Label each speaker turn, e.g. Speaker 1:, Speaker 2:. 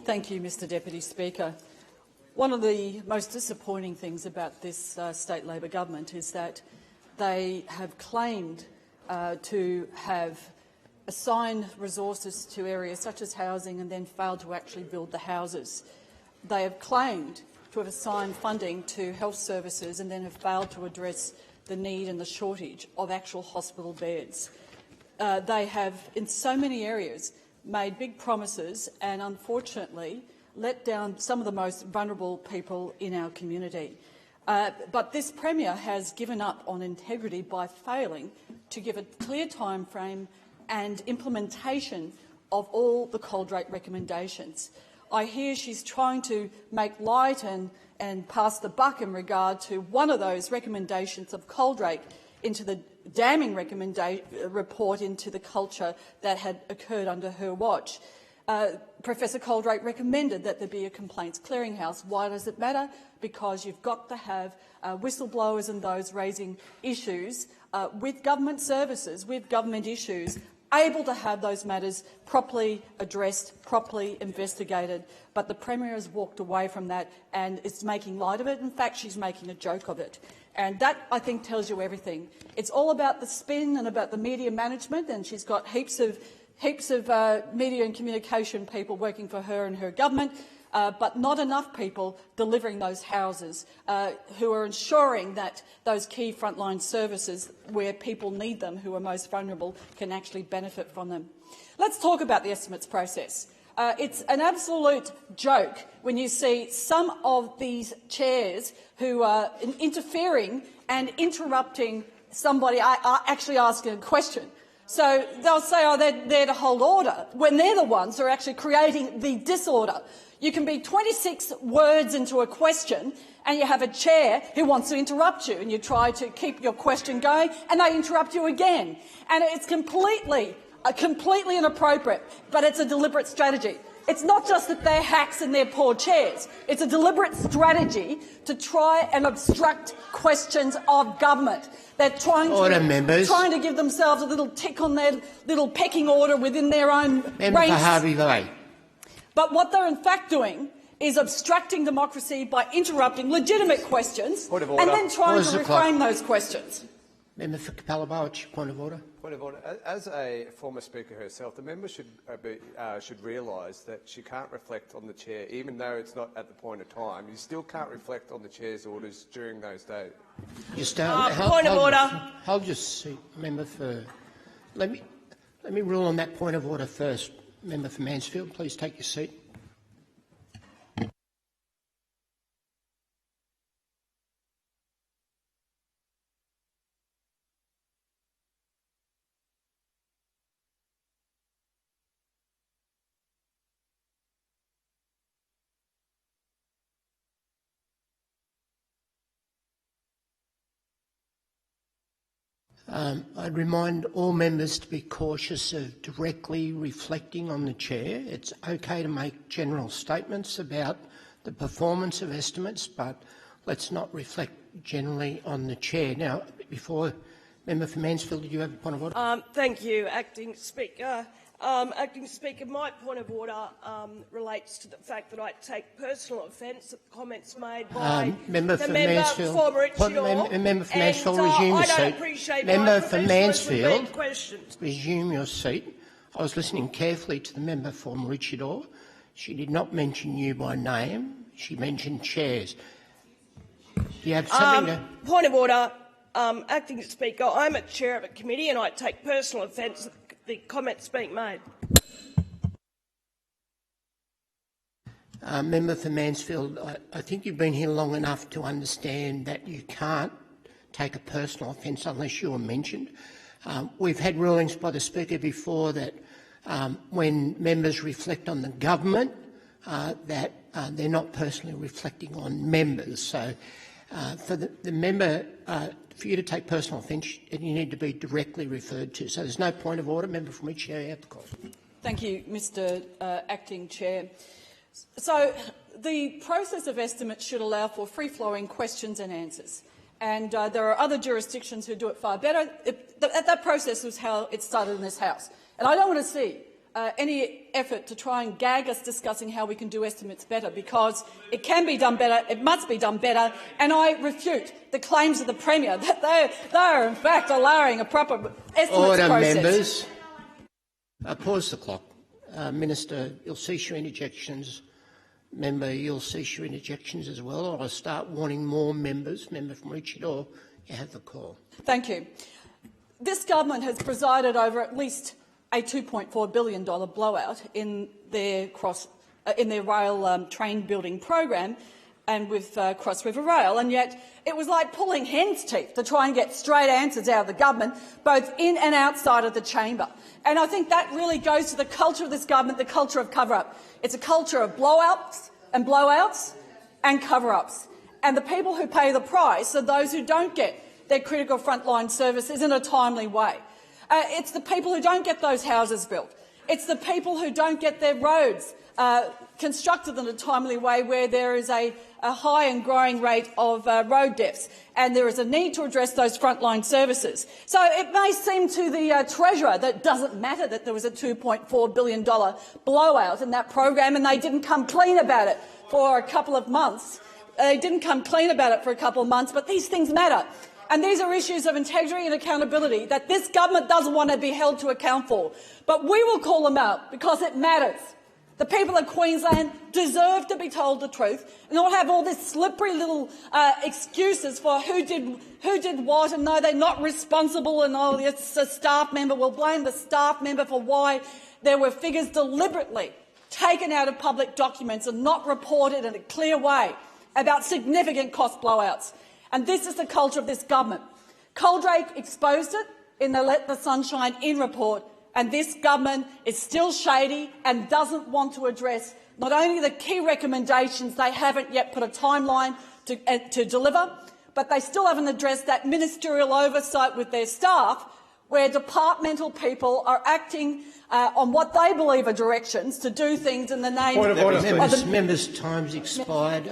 Speaker 1: Thank you, Mr Deputy Speaker. One of the most disappointing things about this state Labor government is that they have claimed to have assigned resources to areas such as housing and then failed to actually build the houses. They have claimed to have assigned funding to health services and then have failed to address the need and the shortage of actual hospital beds. They have, in so many areas, made big promises and, unfortunately, let down some of the most vulnerable people in our community. But this Premier has given up on integrity by failing to give a clear time frame and implementation of all the Coaldrake recommendations. I hear she's trying to make light and pass the buck in regard to one of those recommendations of Coaldrake into the damning report into the culture that had occurred under her watch. Professor Coaldrake recommended that there be a complaints clearinghouse. Why does it matter? Because you've got to have whistleblowers and those raising issues with government services, with government issues, able to have those matters properly addressed, properly investigated. But the Premier has walked away from that and is making light of it. In fact, she's making a joke of it. And that, I think, tells you everything. It's all about the spin and about the media management, and she's got heaps of media and communication people working for her and her government, but not enough people delivering those houses who are ensuring that those key frontline services where people need them, who are most vulnerable, can actually benefit from them. Let's talk about the estimates process. It's an absolute joke when you see some of these chairs who are interfering and interrupting somebody actually asking a question. So they'll say, oh, they're there to hold order, when they're the ones who are actually creating the disorder. You can be 26 words into a question and you have a chair who wants to interrupt you, and you try to keep your question going and they interrupt you again. And it's completely inappropriate, but it's a deliberate strategy. It's not just that they're hacks and they're poor chairs. It's a deliberate strategy to try and obstruct questions of government. They're trying to give themselves a little tick on their little pecking order within their own ranks. But what they're in fact doing is obstructing democracy by interrupting legitimate questions and then trying to reframe those questions.
Speaker 2: Member for Capella-Bowich, point of order.
Speaker 3: Point of order. As a former Speaker herself, the member should realise that she can't reflect on the chair, even though it's not at the point of time. You still can't reflect on the chair's orders during those days.
Speaker 4: Point of order.
Speaker 2: Hold your seat, member for. Let me rule on that point of order first. Member for Mansfield, please take your seat. I'd remind all members to be cautious of directly reflecting on the chair. It's okay to make general statements about the performance of estimates, but let's not reflect generally on the chair. Now, before member for Mansfield, did you have a point of order?
Speaker 4: Thank you, Acting Speaker. Acting Speaker, my point of order relates to the fact that I take personal offence at the comments made by
Speaker 2: member
Speaker 4: the
Speaker 2: for
Speaker 4: member
Speaker 2: Mansfield.
Speaker 4: for
Speaker 2: Member for Mansfield, resume your seat. Member for Mansfield, resume your seat. I was listening carefully to the member for Maroochydore. She did not mention you by name. She mentioned chairs. Do you have something to...
Speaker 4: Point of order. Acting Speaker, I'm a chair of a committee and I take personal offence at the comments being made.
Speaker 2: Member for Mansfield, I think you've been here long enough to understand that you can't take a personal offence unless you're mentioned. We've had rulings by the Speaker before that when members reflect on the government, that they're not personally reflecting on members. So for the member, for you to take personal offence, you need to be directly referred to. So there's no point of order. Member from which area you have the call.
Speaker 1: Thank you, Mr Acting Chair. So the process of estimates should allow for free-flowing questions and answers. And there are other jurisdictions who do it far better. That process was how it started in this House. And I don't want to see any effort to try and gag us discussing how we can do estimates better, because it can be done better, it must be done better, and I refute the claims of the Premier that they are in fact allowing a proper estimates
Speaker 2: Order,
Speaker 1: process.
Speaker 2: members. Pause the clock. Minister, you'll cease your interjections. Member, you'll cease your interjections as well, or I'll start warning more members. Member from Maroochydore, you have the call.
Speaker 1: Thank you. This government has presided over at least a $2.4 billion blowout in their rail train building program and with Cross River Rail, and yet it was like pulling hen's teeth to try and get straight answers out of the government, both in and outside of the chamber. And I think that really goes to the culture of this government, the culture of cover-up. It's a culture of blowouts and cover-ups. And the people who pay the price are those who don't get their critical frontline services in a timely way. It's the people who don't get those houses built. It's the people who don't get their roads constructed in a timely way, where there is a high and growing rate of road deaths, and there is a need to address those frontline services. So it may seem to the Treasurer that it doesn't matter that there was a $2.4 billion blowout in that program and they didn't come clean about it for a couple of months. But these things matter. And these are issues of integrity and accountability that this government doesn't want to be held to account for. But we will call them out because it matters. The people of Queensland deserve to be told the truth and not have all these slippery little excuses for who did what, and no, they're not responsible, and oh, it's a staff member. We'll blame the staff member for why there were figures deliberately taken out of public documents and not reported in a clear way about significant cost blowouts. And this is the culture of this government. Coaldrake exposed it in the Let the Sun Shine In report, and this government is still shady and doesn't want to address not only the key recommendations they haven't yet put a timeline to deliver, but they still haven't addressed that ministerial oversight with their staff, where departmental people are acting on what they believe are directions to do things in the name
Speaker 2: of the members' time's expired.